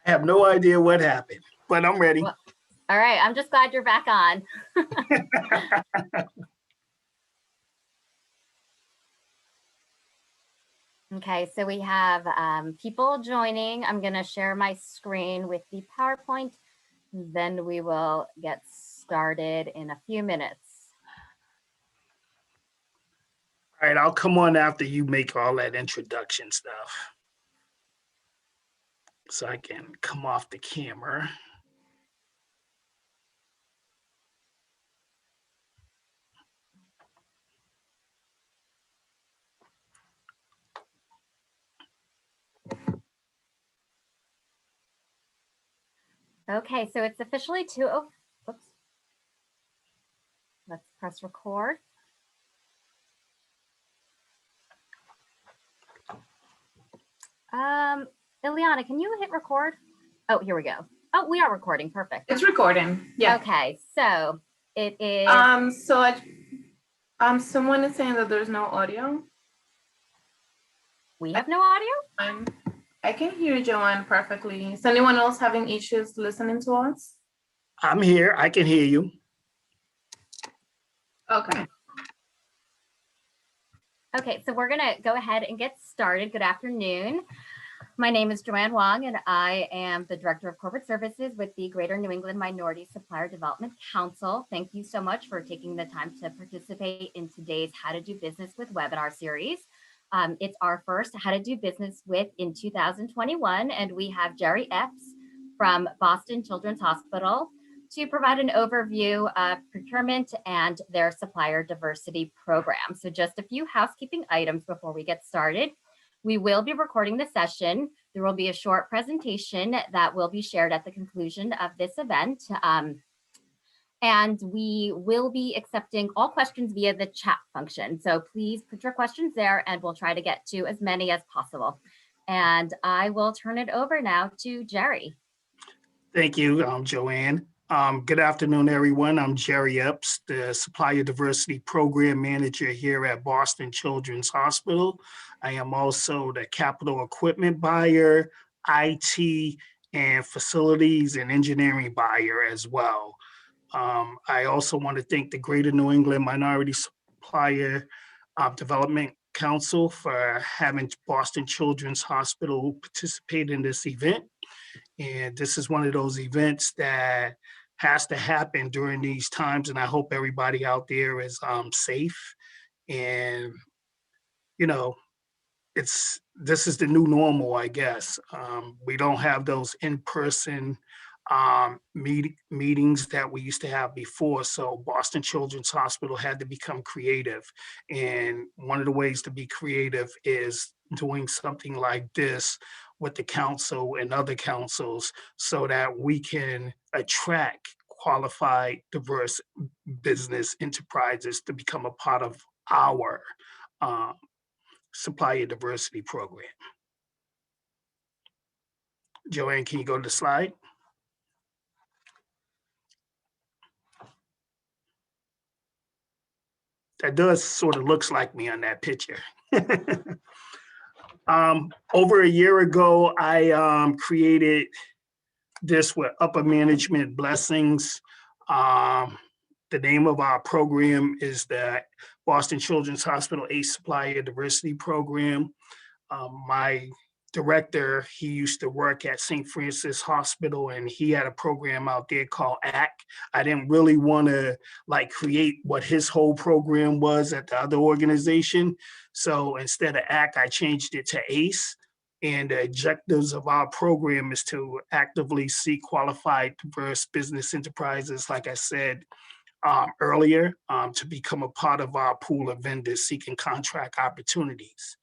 I have no idea what happened, but I'm ready. Well, all right, I'm just glad you're back on. Okay, so we have people joining. I'm going to share my screen with the PowerPoint, then we will get started in a few minutes. All right, I'll come on after you make all that introduction stuff. So I can come off the camera. Okay, so it's officially 2 oh, oops. Let's press record. Ileana, can you hit record? Oh, here we go. Oh, we are recording. Perfect. It's recording. Yeah. Okay, so it is. Someone is saying that there's no audio. We have no audio? I can hear Joanne perfectly. Is anyone else having issues listening to us? I'm here. I can hear you. Okay. Okay, so we're gonna go ahead and get started. Good afternoon. My name is Joanne Wong, and I am the Director of Corporate Services with the Greater New England Minority Supplier Development Council. Thank you so much for taking the time to participate in today's How to Do Business with webinar series. It's our first How to Do Business with in 2021, and we have Jerry Epps from Boston Children's Hospital to provide an overview of procurement and their supplier diversity program. So just a few housekeeping items before we get started. We will be recording the session. There will be a short presentation that will be shared at the conclusion of this event. And we will be accepting all questions via the chat function. So please put your questions there and we'll try to get to as many as possible. And I will turn it over now to Jerry. Thank you, Joanne. Good afternoon, everyone. I'm Jerry Epps, the Supplier Diversity Program Manager here at Boston Children's Hospital. I am also the capital equipment buyer, IT, and facilities and engineering buyer as well. I also want to thank the Greater New England Minority Supplier Development Council for having Boston Children's Hospital participate in this event. And this is one of those events that has to happen during these times. And I hope everybody out there is safe. And, you know, this is the new normal, I guess. We don't have those in-person meetings that we used to have before. So Boston Children's Hospital had to become creative. And one of the ways to be creative is doing something like this with the council and other councils so that we can attract qualified, diverse business enterprises to become a part of our supplier diversity program. Joanne, can you go to the slide? That does sort of looks like me on that picture. Over a year ago, I created this with Upper Management Blessings. The name of our program is the Boston Children's Hospital ACE Supplier Diversity Program. My director, he used to work at St. Francis Hospital and he had a program out there called ACT. I didn't really want to like create what his whole program was at the other organization. So instead of ACT, I changed it to ACE. And the objectives of our program is to actively seek qualified, diverse business enterprises, like I said earlier, to become a part of our pool of vendors seeking contract opportunities.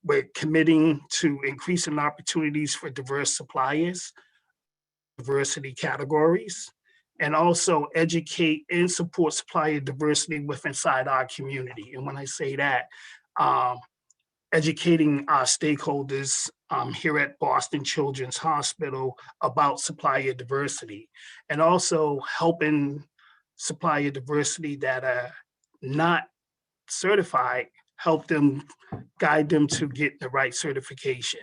We're committing to increasing opportunities for diverse suppliers, diversity categories, and also educate and support supplier diversity within our community. And when I say that, educating our stakeholders here at Boston Children's Hospital about supplier diversity, and also helping supplier diversity that are not certified, help them, guide them to get the right certification.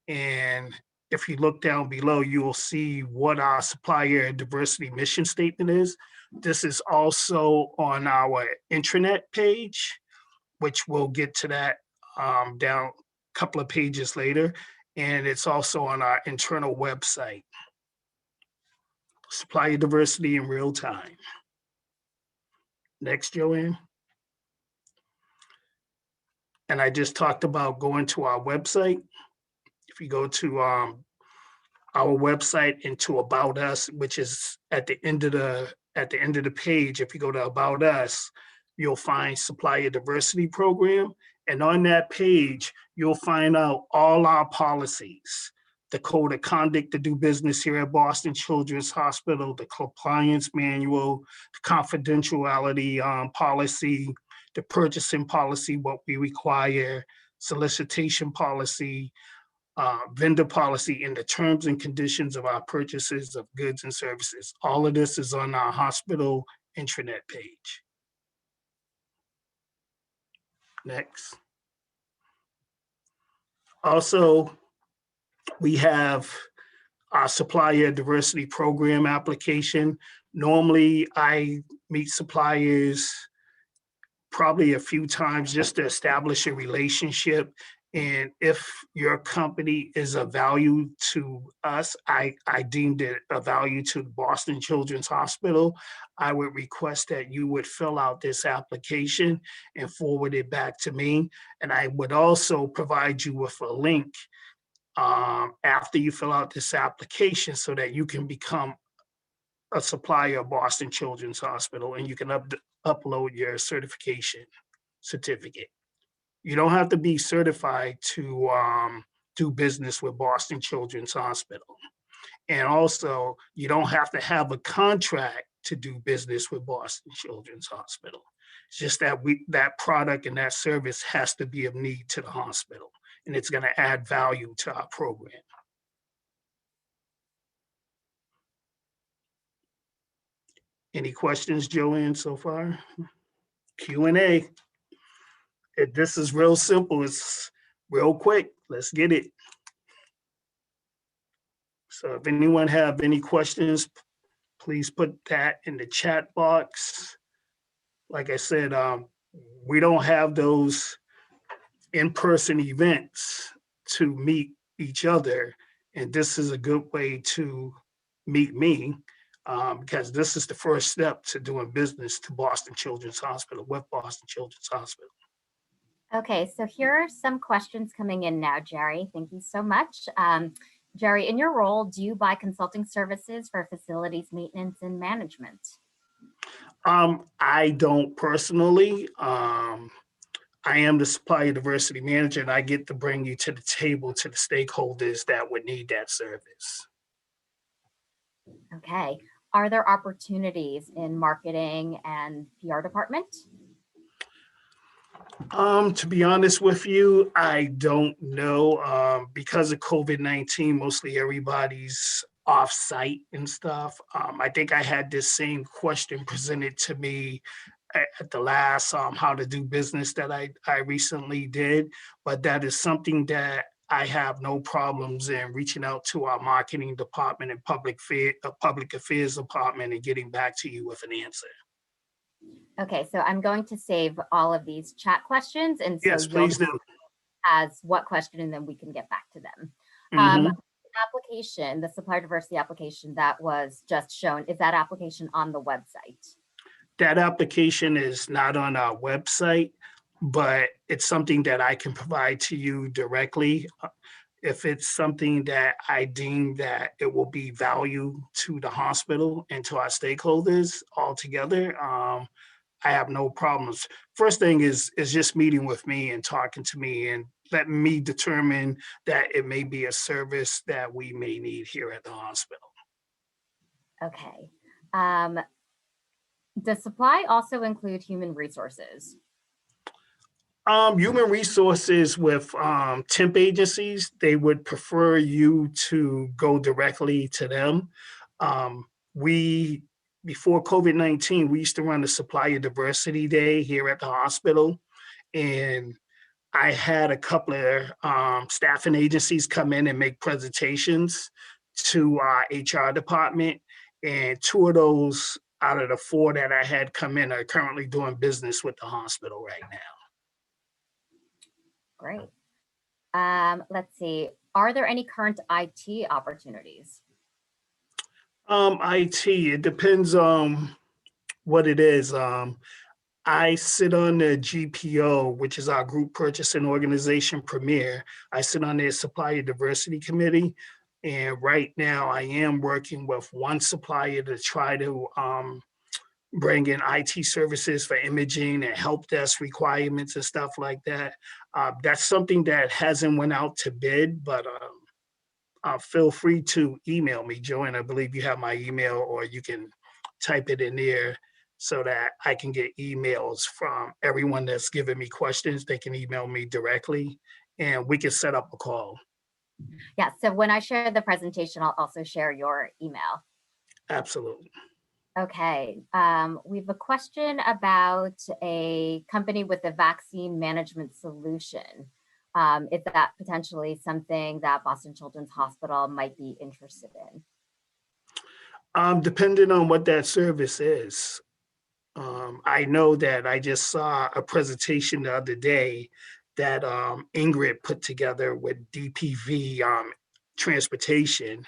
And if you look down below, you will see what our supplier diversity mission statement is. This is also on our intranet page, which we'll get to that down a couple of pages later. And it's also on our internal website. Supplier diversity in real time. Next, Joanne. And I just talked about going to our website. If you go to our website into About Us, which is at the end of the page, if you go to About Us, you'll find Supplier Diversity Program. And on that page, you'll find out all our policies, the code of conduct to do business here at Boston Children's Hospital, the compliance manual, the confidentiality policy, the purchasing policy, what we require, solicitation policy, vendor policy, and the terms and conditions of our purchases of goods and services. All of this is on our hospital intranet page. Next. Also, we have our supplier diversity program application. Normally, I meet suppliers probably a few times just to establish a relationship. And if your company is of value to us, I deemed it a value to Boston Children's Hospital, I would request that you would fill out this application and forward it back to me. And I would also provide you with a link after you fill out this application so that you can become a supplier of Boston Children's Hospital and you can upload your certification certificate. You don't have to be certified to do business with Boston Children's Hospital. And also, you don't have to have a contract to do business with Boston Children's Hospital. It's just that that product and that service has to be of need to the hospital, and it's going to add value to our program. Any questions, Joanne, so far? Q&A. This is real simple. It's real quick. Let's get it. So if anyone have any questions, please put that in the chat box. Like I said, we don't have those in-person events to meet each other. And this is a good way to meet me because this is the first step to doing business to Boston Children's Hospital with Boston Children's Hospital. Okay, so here are some questions coming in now, Jerry. Thank you so much. Jerry, in your role, do you buy consulting services for facilities maintenance and management? I don't personally. I am the supplier diversity manager, and I get to bring you to the table to the stakeholders that would need that service. Okay. Are there opportunities in marketing and PR department? To be honest with you, I don't know. Because of COVID-19, mostly everybody's off-site and stuff. I think I had this same question presented to me at the last How to Do Business that I recently did, but that is something that I have no problems in reaching out to our marketing department and public affairs department and getting back to you with an answer. Okay, so I'm going to save all of these chat questions, and so yes, please do. As what question, and then we can get back to them. Application, the supplier diversity application that was just shown, is that application on the website? That application is not on our website, but it's something that I can provide to you directly. If it's something that I deem that it will be value to the hospital and to our stakeholders altogether, I have no problems. First thing is just meeting with me and talking to me and letting me determine that it may be a service that we may need here at the hospital. Okay. Does supply also include human resources? Human resources with temp agencies, they would prefer you to go directly to them. Before COVID-19, we used to run the Supplier Diversity Day here at the hospital. And I had a couple of staffing agencies come in and make presentations to our HR department. And two of those out of the four that I had come in are currently doing business with the hospital right now. Great. Let's see. Are there any current IT opportunities? IT, it depends on what it is. I sit on the GPO, which is our group purchasing organization Premier. I sit on their supplier diversity committee. And right now I am working with one supplier to try to bring in IT services for imaging and help desk requirements and stuff like that. That's something that hasn't went out to bid, but feel free to email me, Joanne. I believe you have my email, or you can type it in there so that I can get emails from everyone that's giving me questions. They can email me directly and we can set up a call. Yeah, so when I share the presentation, I'll also share your email. Absolutely. Okay, we have a question about a company with a vaccine management solution. Is that potentially something that Boston Children's Hospital might be interested in? Depending on what that service is. I know that I just saw a presentation the other day that Ingrid put together with DPV transportation.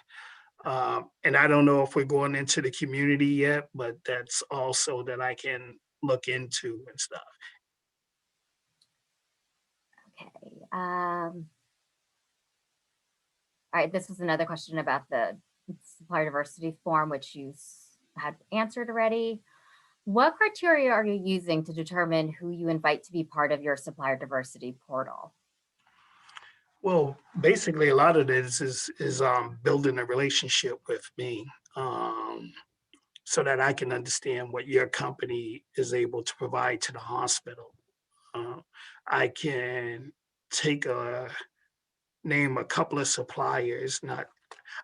And I don't know if we're going into the community yet, but that's also that I can look into and stuff. Okay. All right, this is another question about the supplier diversity form, which you had answered already. What criteria are you using to determine who you invite to be part of your supplier diversity portal? Well, basically, a lot of this is building a relationship with me, so that I can understand what your company is able to provide to the hospital. Uh, I can take name a couple of suppliers. Not,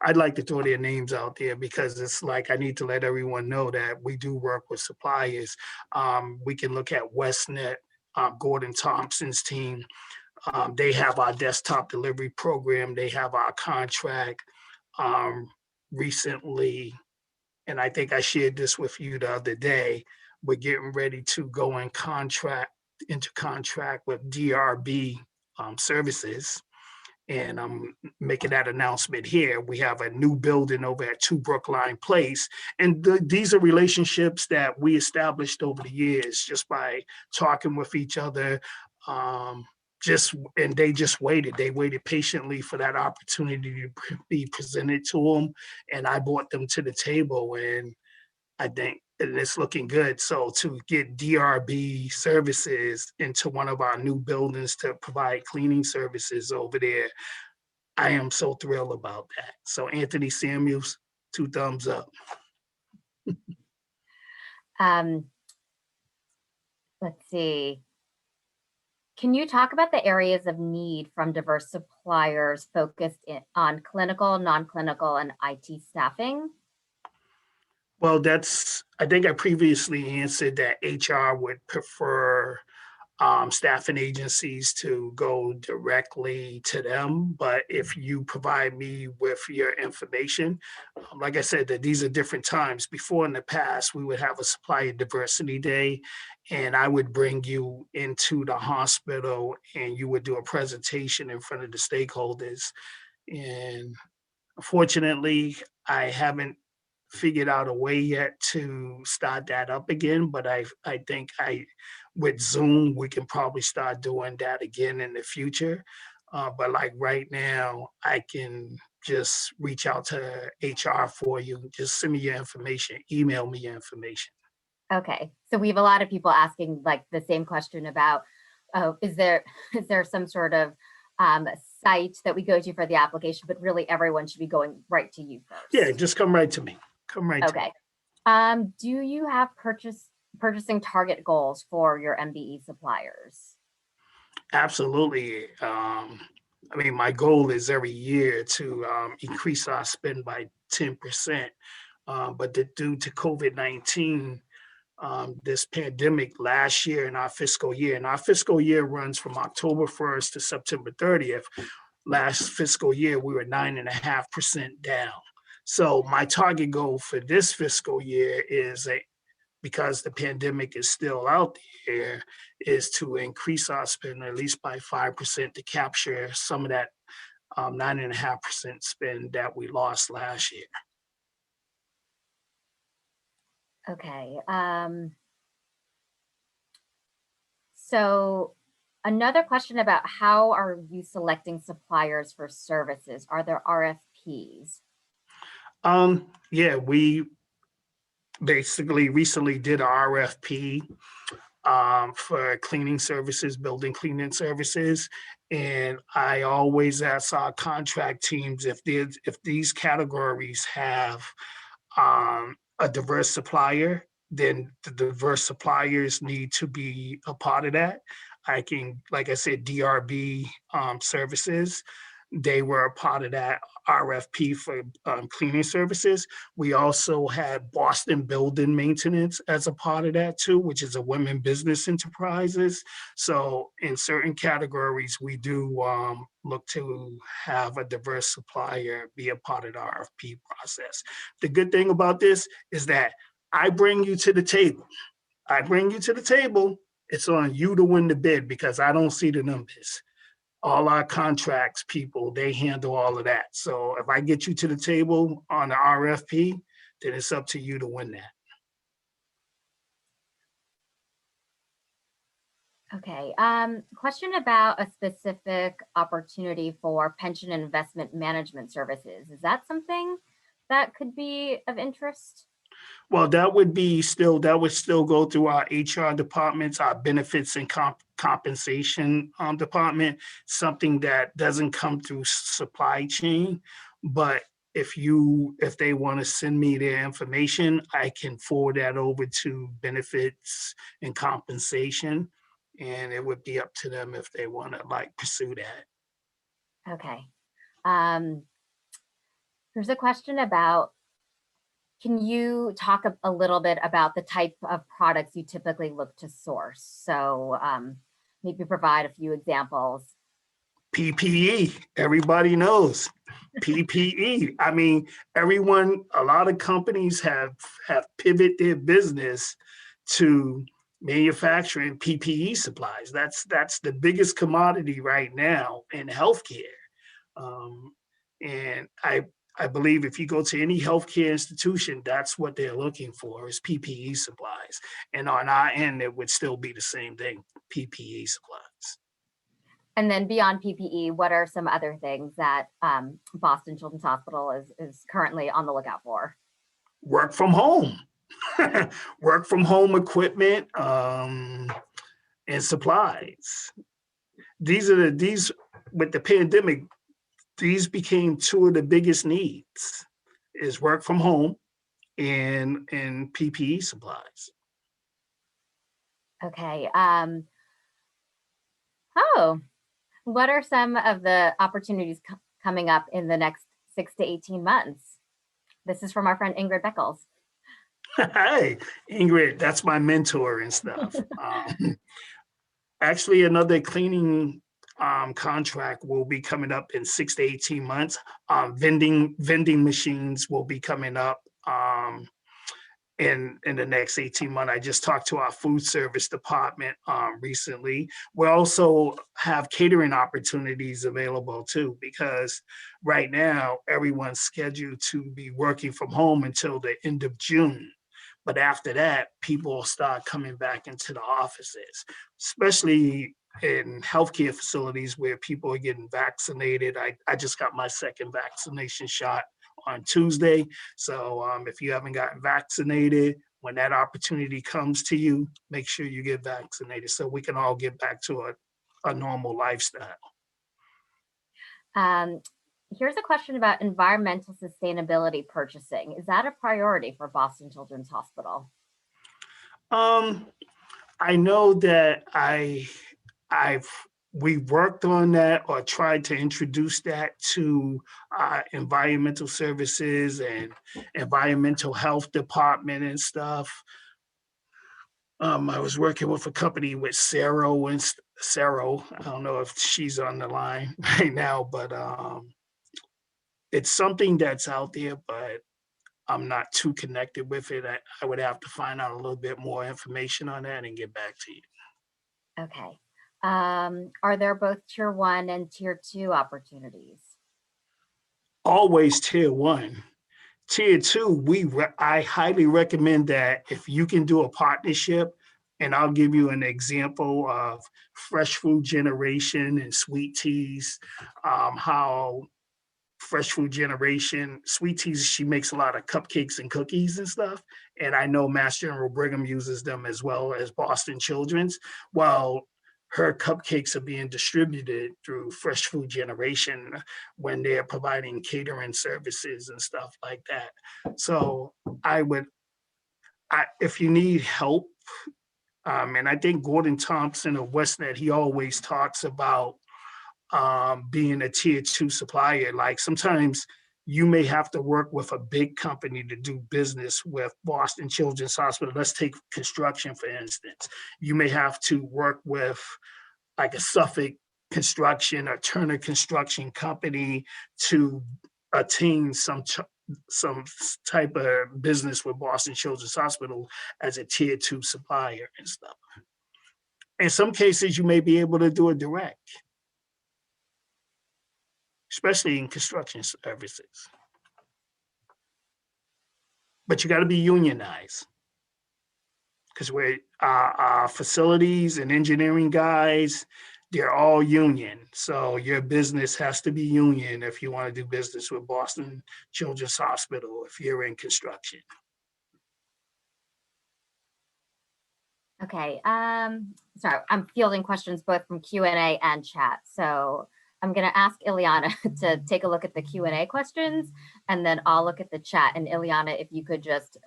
I'd like to throw their names out there because it's like I need to let everyone know that we do work with suppliers. We can look at Westnet, Gordon Thompson's team. They have our desktop delivery program. They have our contract. Recently, and I think I shared this with you the other day, we're getting ready to go into contract with DRB services. And I'm making that announcement here. We have a new building over at 2 Brookline Place. And these are relationships that we established over the years just by talking with each other. And they just waited. They waited patiently for that opportunity to be presented to them. And I brought them to the table, and I think it's looking good. So to get DRB services into one of our new buildings to provide cleaning services over there, I am so thrilled about that. So Anthony Samuels, 2 thumbs up. Let's see. Can you talk about the areas of need from diverse suppliers focused on clinical, non-clinical, and IT staffing? Well, I think I previously answered that HR would prefer staffing agencies to go directly to them. But if you provide me with your information, like I said, that these are different times. Before in the past, we would have a supplier diversity day, and I would bring you into the hospital and you would do a presentation in front of the stakeholders. And unfortunately, I haven't figured out a way yet to start that up again, but I think with Zoom, we can probably start doing that again in the future. But like right now, I can just reach out to HR for you. Just send me your information, email me your information. Okay, so we have a lot of people asking like the same question about, oh, is there some sort of site that we go to for the application, but really everyone should be going right to you first. Yeah, just come right to me. Come right to me. Okay. Do you have purchasing target goals for your MBE suppliers? Absolutely. I mean, my goal is every year to increase our spend by 10%. But due to COVID-19, this pandemic last year in our fiscal year. And our fiscal year runs from October 1st to September 30th. Last fiscal year, we were 9.5% down. So my target goal for this fiscal year is because the pandemic is still out there, is to increase our spend at least by 5% to capture some of that 9.5% spend that we lost last year. Okay. So another question about how are you selecting suppliers for services? Are there RFPs? Yeah, we basically recently did a RFP for cleaning services, building cleaning services. And I always ask our contract teams if these categories have a diverse supplier, then the diverse suppliers need to be a part of that. Like I said, DRB services, they were a part of that RFP for cleaning services. We also had Boston Building Maintenance as a part of that too, which is a women business enterprises. So in certain categories, we do look to have a diverse supplier be a part of the RFP process. The good thing about this is that I bring you to the table. It's on you to win the bid because I don't see the numbers. All our contracts people, they handle all of that. So if I get you to the table on the RFP, then it's up to you to win that. Okay. Question about a specific opportunity for pension and investment management services. Is that something that could be of interest? Well, that would still go through our HR departments, our benefits and compensation department, something that doesn't come through supply chain. But if they want to send me their information, I can forward that over to benefits and compensation. And it would be up to them if they want to pursue that. Okay. Here's a question about, can you talk a little bit about the type of products you typically look to source? So maybe provide a few examples. PPE, everybody knows PPE. I mean, a lot of companies have pivoted their business to manufacturing PPE supplies. That's the biggest commodity right now in healthcare. And I believe if you go to any healthcare institution, that's what they're looking for is PPE supplies. And on our end, it would still be the same thing, PPE supplies. And then beyond PPE, what are some other things that Boston Children's Hospital is currently on the lookout for? Work from home, work from home equipment and supplies. These with the pandemic, these became two of the biggest needs is work from home and PPE supplies. Okay. What are some of the opportunities coming up in the next 6 to 18 months? This is from our friend Ingrid Beckles. Hey, Ingrid, that's my mentor and stuff. Actually, another cleaning contract will be coming up in 6 to 18 months. Vending machines will be coming up in the next 18 months. I just talked to our food service department recently. We also have catering opportunities available too, because right now everyone's scheduled to be working from home until the end of June. But after that, people will start coming back into the offices, especially in healthcare facilities where people are getting vaccinated. I just got my second vaccination shot on Tuesday. So if you haven't gotten vaccinated, when that opportunity comes to you, make sure you get vaccinated so we can all get back to a normal lifestyle. Here's a question about environmental sustainability purchasing. Is that a priority for Boston Children's Hospital? I know that we worked on that or tried to introduce that to environmental services and environmental health department and stuff. I was working with a company with Sarah. I don't know if she's on the line right now, but it's something that's out there, but I'm not too connected with it. I would have to find out a little bit more information on that and get back to you. Okay. Are there both tier 1 and tier 2 opportunities? Always tier 1. Tier 2, I highly recommend that if you can do a partnership, and I'll give you an example of Fresh Food Generation and Sweet Teas, how Fresh Food Generation, Sweet Teas, she makes a lot of cupcakes and cookies and stuff. And I know Mass General Brigham uses them as well as Boston Children's. Well, her cupcakes are being distributed through Fresh Food Generation when they're providing catering services and stuff like that. So if you need help, and I think Gordon Thompson of WestNet, he always talks about being a tier 2 supplier. Like sometimes you may have to work with a big company to do business with Boston Children's Hospital. Let's take construction, for instance. You may have to work with like a Suffolk Construction or Turner Construction company to attain some type of business with Boston Children's Hospital as a tier 2 supplier and stuff. In some cases, you may be able to do it direct, especially in construction services. But you got to be unionized because we're our facilities and engineering guys, they're all union. So your business has to be union if you want to do business with Boston Children's Hospital if you're in construction. Okay. Sorry, I'm fielding questions both from Q&A and chat. So I'm going to ask Ileana to take a look at the Q&A questions, and then I'll look at the chat. And Ileana, if you could just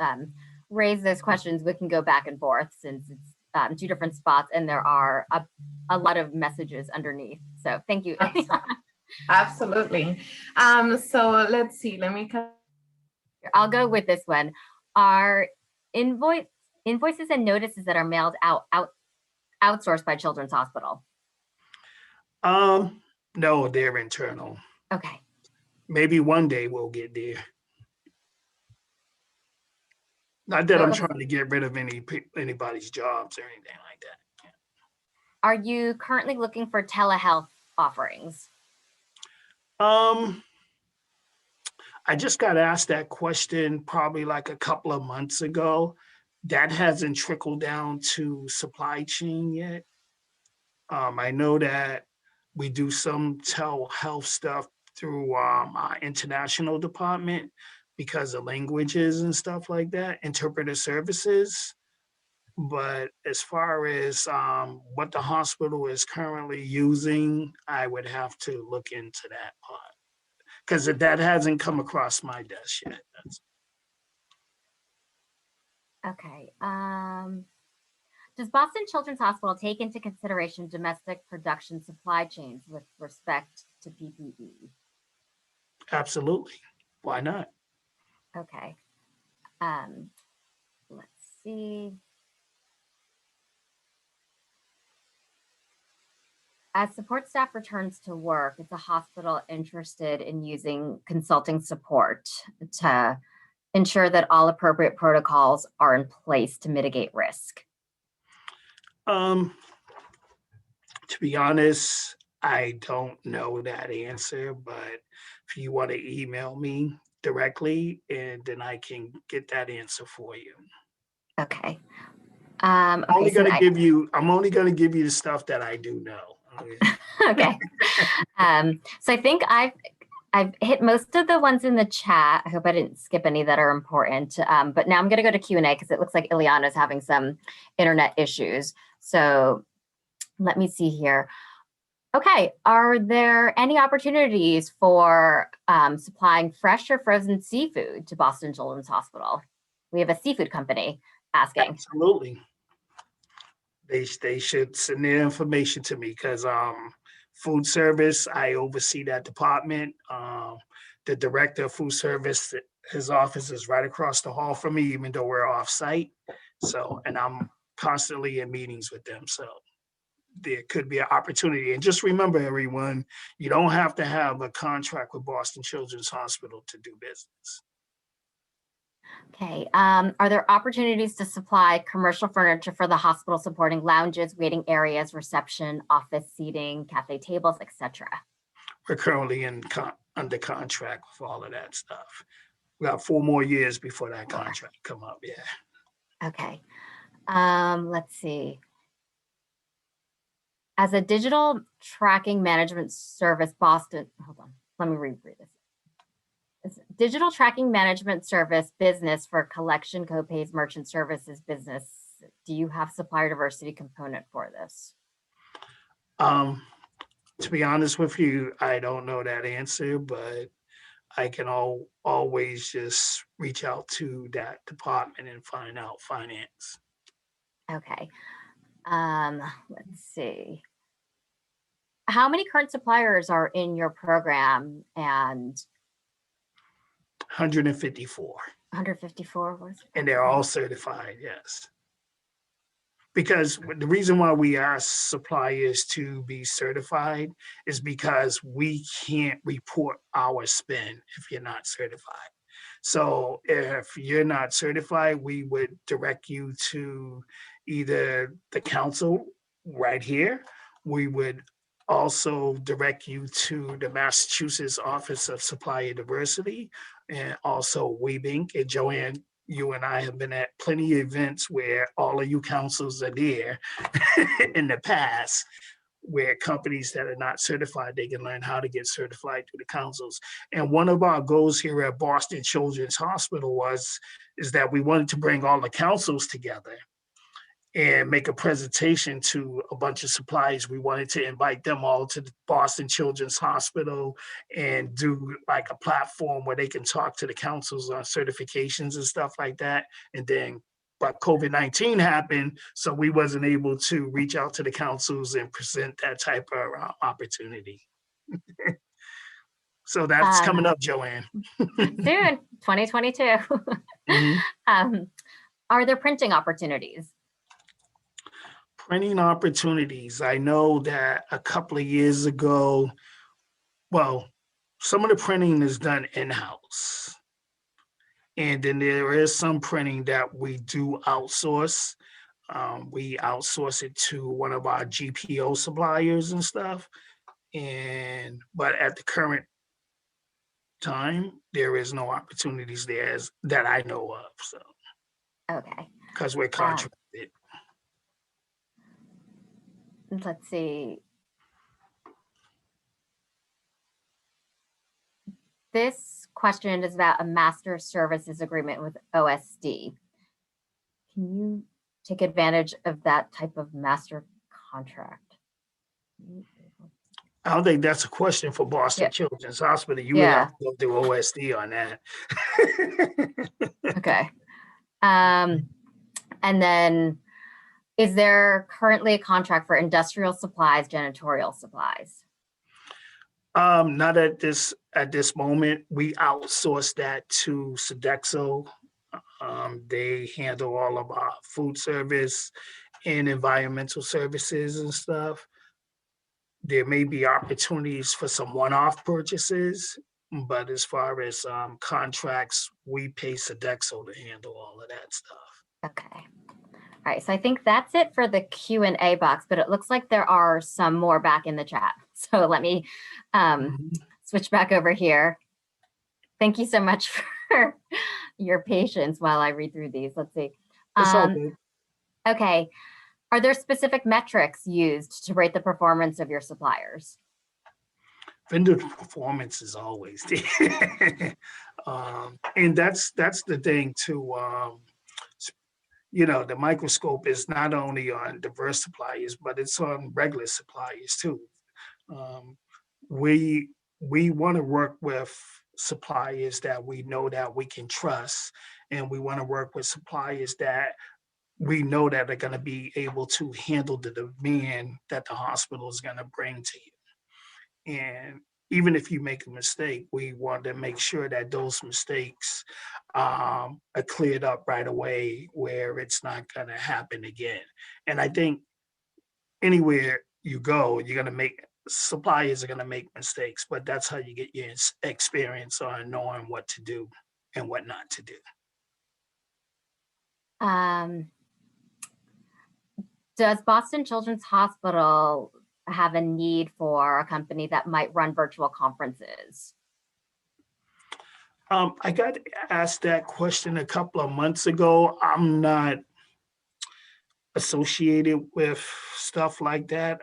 raise those questions, we can go back and forth since it's 2 different spots and there are a lot of messages underneath. So thank you. Absolutely. So let's see, I'll go with this one. Are invoices and notices that are mailed outsourced by Children's Hospital? No, they're internal. Okay. Maybe one day we'll get there. Not that I'm trying to get rid of anybody's jobs or anything like that. Are you currently looking for telehealth offerings? I just got asked that question probably like a couple of months ago. That hasn't trickled down to supply chain yet. I know that we do some telehealth stuff through our international department because of languages and stuff like that, interpreter services. But as far as what the hospital is currently using, I would have to look into that part because that hasn't come across my desk yet. Okay. Does Boston Children's Hospital take into consideration domestic production supply chains with respect to PPE? Absolutely. Why not? Okay. Let's see. As support staff returns to work, is the hospital interested in using consulting support to ensure that all appropriate protocols are in place to mitigate risk? To be honest, I don't know that answer, but if you want to email me directly, and then I can get that answer for you. Okay. I'm only going to give you the stuff that I do know. Okay. So I think I've hit most of the ones in the chat. I hope I didn't skip any that are important. But now I'm going to go to Q&A because it looks like Ileana is having some internet issues. So let me see here. Okay, are there any opportunities for supplying fresh or frozen seafood to Boston Children's Hospital? We have a seafood company asking. Absolutely. They should send their information to me because food service, I oversee that department. The director of food service, his office is right across the hall from me, even though we're off site. So, and I'm constantly in meetings with them. So there could be an opportunity. And just remember, everyone, you don't have to have a contract with Boston Children's Hospital to do business. Okay. Are there opportunities to supply commercial furniture for the hospital supporting lounges, waiting areas, reception, office seating, cafe tables, etc.? We're currently under contract with all of that stuff. We got 4 more years before that contract come up. Yeah. Okay. Let's see. As a digital tracking management service, Boston, hold on, let me read this. It's digital tracking management service business for collection, copays, merchant services business. Do you have supplier diversity component for this? To be honest with you, I don't know that answer, but I can always just reach out to that department and find out finance. Okay. Let's see. How many current suppliers are in your program? And 154, 154 was, and they're all certified, yes. Because the reason why we ask suppliers to be certified is because we can't report our spend if you're not certified. So if you're not certified, we would direct you to either the council right here. We would also direct you to the Massachusetts Office of Supplier Diversity, and also WeBank. And Joanne, you and I have been at plenty of events where all of you councils are there in the past, where companies that are not certified, they can learn how to get certified through the councils. And one of our goals here at Boston Children's Hospital is that we wanted to bring all the councils together and make a presentation to a bunch of suppliers. We wanted to invite them all to the Boston Children's Hospital and do like a platform where they can talk to the councils on certifications and stuff like that. And then, but COVID-19 happened, so we wasn't able to reach out to the councils and present that type of opportunity. So that's coming up, Joanne. soon, 2022. Mhm. Are there printing opportunities? Printing opportunities. I know that a couple of years ago, well, some of the printing is done in-house. And then there is some printing that we do outsource. We outsource it to one of our GPO suppliers and stuff. But at the current time, there is no opportunities there that I know of. So, Okay. because we're contracted. Let's see. This question is about a master services agreement with OSD. Can you take advantage of that type of master contract? I don't think that's a question for Boston Yeah. Children's Hospital. You would have to go through OSD on that. Okay. And then, is there currently a contract for industrial supplies, janitorial supplies? Not at this moment. We outsource that to Sodexo. They handle all of our food service and environmental services and stuff. There may be opportunities for some one-off purchases, but as far as contracts, we pay Sodexo to handle all of that stuff. Okay. All right, so I think that's it for the Q&A box, but it looks like there are some more back in the chat. So let me switch back over here. Thank you so much for your patience while I read through these. Let's see. It's all good. Okay. Are there specific metrics used to rate the performance of your suppliers? Vendor performance is always there. And that's the thing too. You know, the microscope is not only on diverse suppliers, but it's on regular suppliers too. We want to work with suppliers that we know that we can trust, and we want to work with suppliers that we know that are going to be able to handle the demand that the hospital is going to bring to you. And even if you make a mistake, we want to make sure that those mistakes are cleared up right away where it's not gonna happen again. And I think anywhere you go, suppliers are gonna make mistakes, but that's how you get your experience on knowing what to do and what not to do. Does Boston Children's Hospital have a need for a company that might run virtual conferences? I got asked that question a couple of months ago. I'm not associated with stuff like that.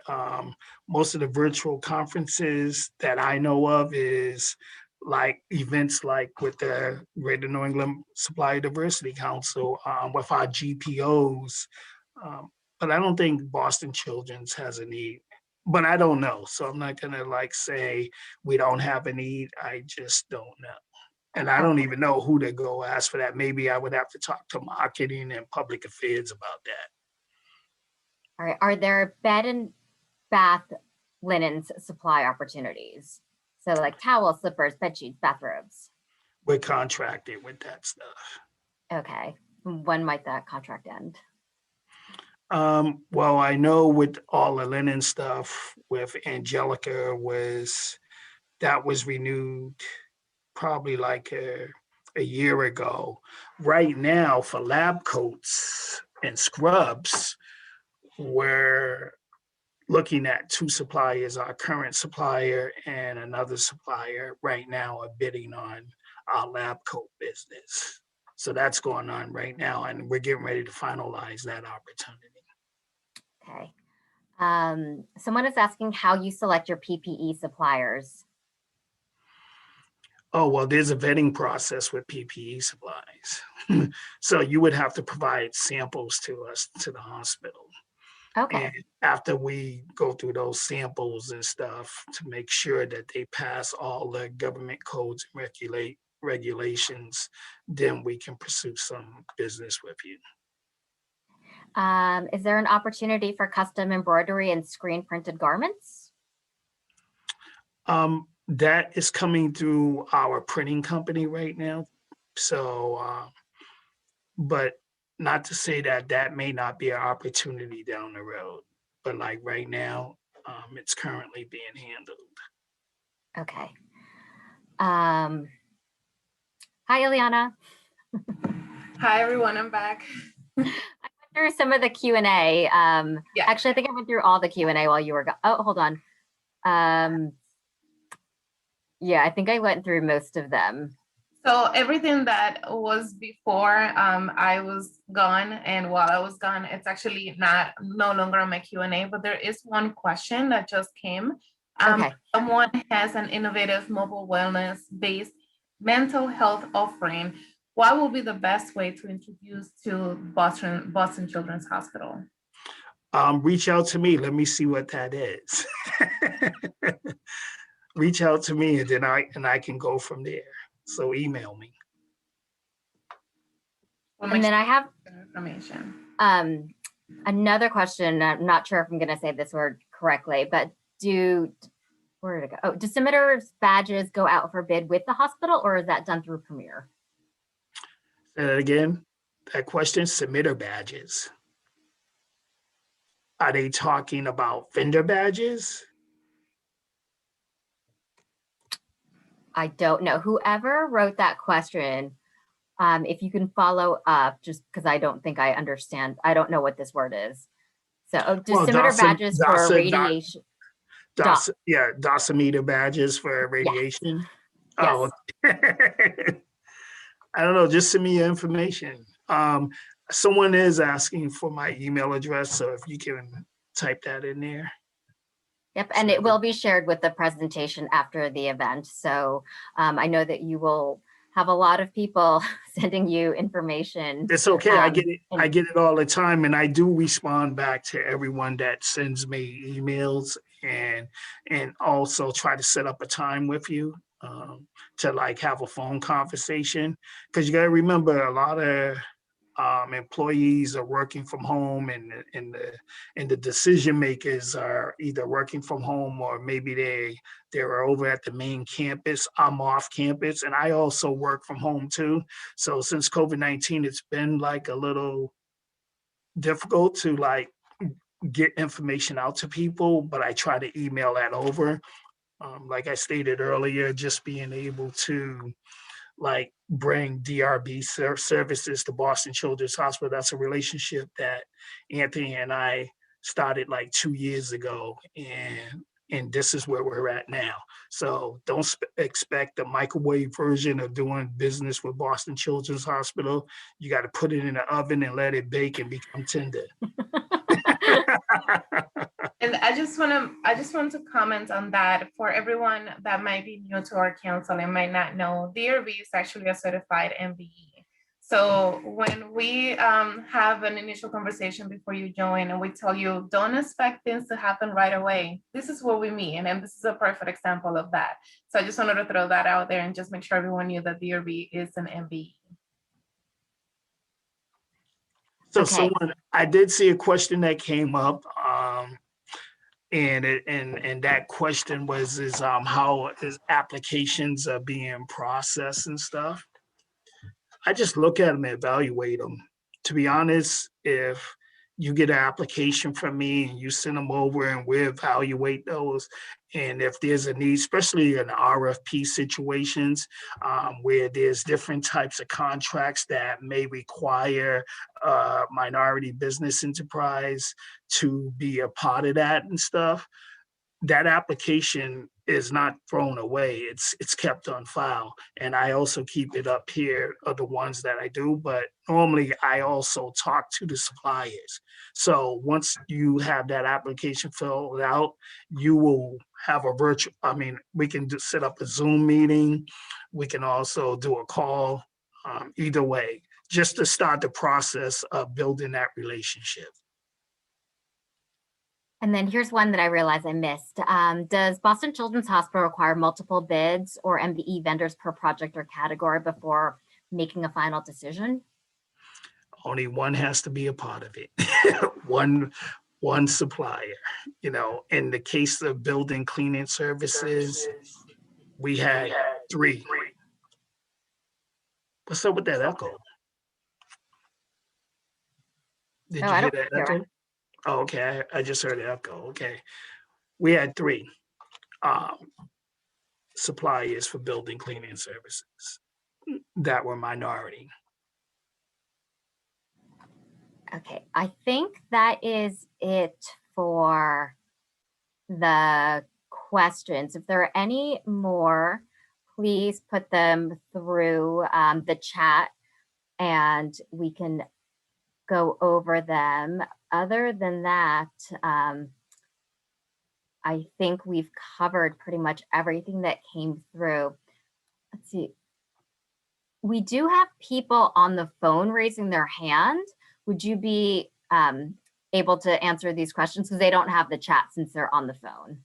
Most of the virtual conferences that I know of is like events like with the Greater New England Supplier Diversity Council, with our GPOs. But I don't think Boston Children's has a need. But I don't know, so I'm not gonna like say we don't have a need. I just don't know. And I don't Okay. even know who to go ask for that. Maybe I would have to talk to marketing and public affairs about that. All right. Are there bed and bath linens supply opportunities? So like towels, slippers, bed sheets, bathrobes. We're contracted with that stuff. Okay. When might that contract end? Well, I know with all the linen stuff with Angelica that was renewed probably like a year ago. Right now for lab coats and scrubs, we're looking at two suppliers, our current supplier and another supplier right now are bidding on our lab coat business. So that's going on right now, and we're getting ready to finalize that opportunity. Okay. Someone is asking how you select your PPE suppliers. Oh, well, there's a vetting process with PPE supplies. So you would have to provide samples to us, to the hospital. Okay. And after we go through those samples and stuff to make sure that they pass all the government codes and regulations, then we can pursue some business with you. Is there an opportunity for custom embroidery and screen printed garments? That is coming through our printing company right now. So, but not to say that that may not be an opportunity down the road, but like right now, it's currently being handled. Okay. Hi, Ileana. Hi, everyone, I'm back. Through some of the Q&A. Yeah. Actually, I think I went through all the Q&A while you were oh, hold on. Yeah, I think I went through most of them. So everything that was before I was gone, and while I was gone, it's actually no longer on my Q&A, but there is one question that just came. Okay. Someone has an innovative mobile wellness-based mental health offering. What will be the best way to introduce to Boston Children's Hospital? Reach out to me. Let me see what that is. Reach out to me, and then I can go from there. So email me. And then I have information. another question. I'm not sure if I'm going to say this word correctly, but where did it go? Oh, do Scimitar's badges go out for bid with the hospital, or is that done through Premier? Say that again. That question, Scimitar badges. Are they talking about vendor badges? I don't know. Whoever wrote that question, if you can follow up, just because I don't think I understand. I don't know what this word is. So do Scimitar badges for radiation? Yeah, dosimeter badges for radiation. Yes. Oh, I don't know. Just send me your information. Someone is asking for my email address, so if you can type that in there. Yep, and it will be shared with the presentation after the event. So I know that you will have a lot of people sending you information. It's okay. I get it. I get it all the time, and I do respond back to everyone that sends me emails, and also try to set up a time with you to like have a phone conversation. Because you got to remember, a lot of employees are working from home and the decision makers are either working from home or maybe they're over at the main campus. I'm off campus and I also work from home too. So since COVID-19, it's been like a little difficult to like get information out to people, but I try to email that over. Like I stated earlier, just being able to like bring DRB services to Boston Children's Hospital. That's a relationship that Anthony and I started like 2 years ago, and this is where we're at now. So don't expect the microwave version of doing business with Boston Children's Hospital. You got to put it in the oven and let it bake and become tender. And I just want to comment on that for everyone that might be new to our council and might not know, DRB is actually a certified MBE. So when we have an initial conversation before you join and we tell you, don't expect things to happen right away, this is what we mean. And this is a perfect example of that. So I just wanted to throw that out there and just make sure everyone knew that DRB is an MBE. So Okay. I did see a question that came up, and that question was how is applications are being processed and stuff. I just look at them and evaluate them. To be honest, if you get an application from me and you send them over and we evaluate those, and if there's a need, especially in RFP situations where there's different types of contracts that may require a minority business enterprise to be a part of that and stuff, that application is not thrown away. It's kept on file. And I also keep it up here of the ones that I do, but normally I also talk to the suppliers. So once you have that application filled out, you will have a virtual, we can set up a Zoom meeting. We can also do a call, either way, just to start the process of building that relationship. And then here's one that I realized I missed. Does Boston Children's Hospital require multiple bids or MBE vendors per project or category before making a final decision? Only one has to be a part of it. one supplier. In the case of building cleaning services, we had 3. What's up with that echo? Did you I hear don't that hear it. echo? Oh, okay. I just heard the echo. Okay. We had 3 suppliers for building cleaning services that were minority. Okay, I think that is it for the questions. If there are any more, please put them through the chat and we can go over them. Other than that, I think we've covered pretty much everything that came through. Let's see. We do have people on the phone raising their hand. Would you be able to answer these questions? Because they don't have the chat since they're on the phone.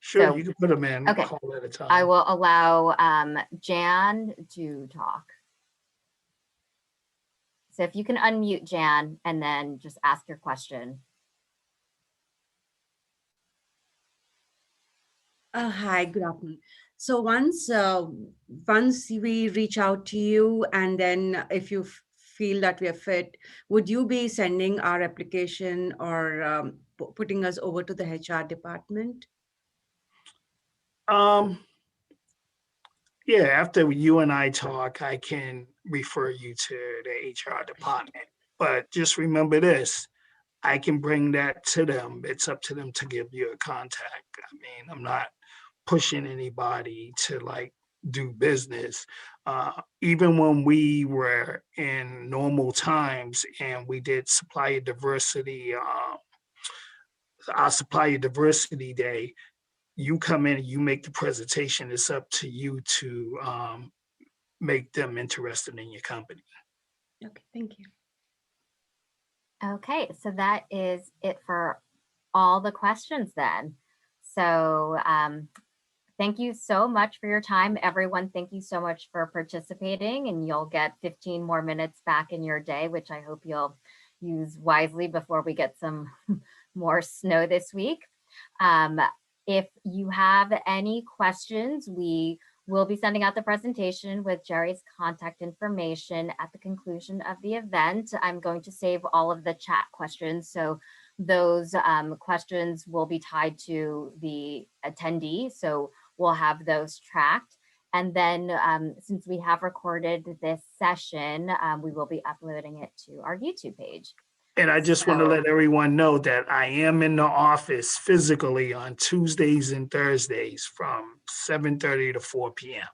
Sure, So, you can put them in. okay. Call at a time. I will allow Jan to talk. So if you can unmute Jan and then just ask your question. Hi, good afternoon. So once we reach out to you, and then if you feel that we are fit, would you be sending our application or putting us over to the HR department? Yeah, after you and I talk, I can refer you to the HR department. But just remember this, I can bring that to them. It's up to them to give you a contact. I'm not pushing anybody to like do business. Even when we were in normal times and we did supplier diversity, our supplier diversity day, you come in and you make the presentation. It's up to you to make them interested in your company. Okay, thank you. Okay, so that is it for all the questions then. So thank you so much for your time. Everyone, thank you so much for participating, and you'll get 15 more minutes back in your day, which I hope you'll use wisely before we get some more snow this week. If you have any questions, we will be sending out the presentation with Jerry's contact information at the conclusion of the event. I'm going to save all of the chat questions, so those questions will be tied to the attendee, so we'll have those tracked. And then since we have recorded this session, we will be uploading it to our YouTube page. And I just want to So- let everyone know that I am in the office physically on Tuesdays and Thursdays from 7:30 to 4 p.m.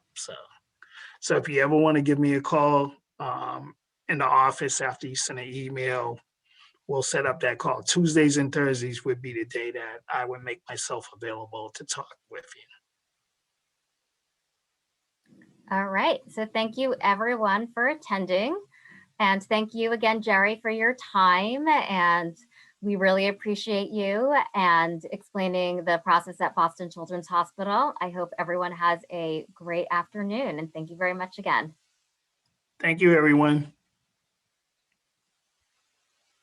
So if you ever want to give me a call in the office after you send an email, we'll set up that call. Tuesdays and Thursdays would be the day that I would make myself available to talk with you. All right, so thank you everyone for attending. And thank you again, Jerry, for your time. And we really appreciate you and explaining the process at Boston Children's Hospital. I hope everyone has a great afternoon, and thank you very much again. Thank you, everyone.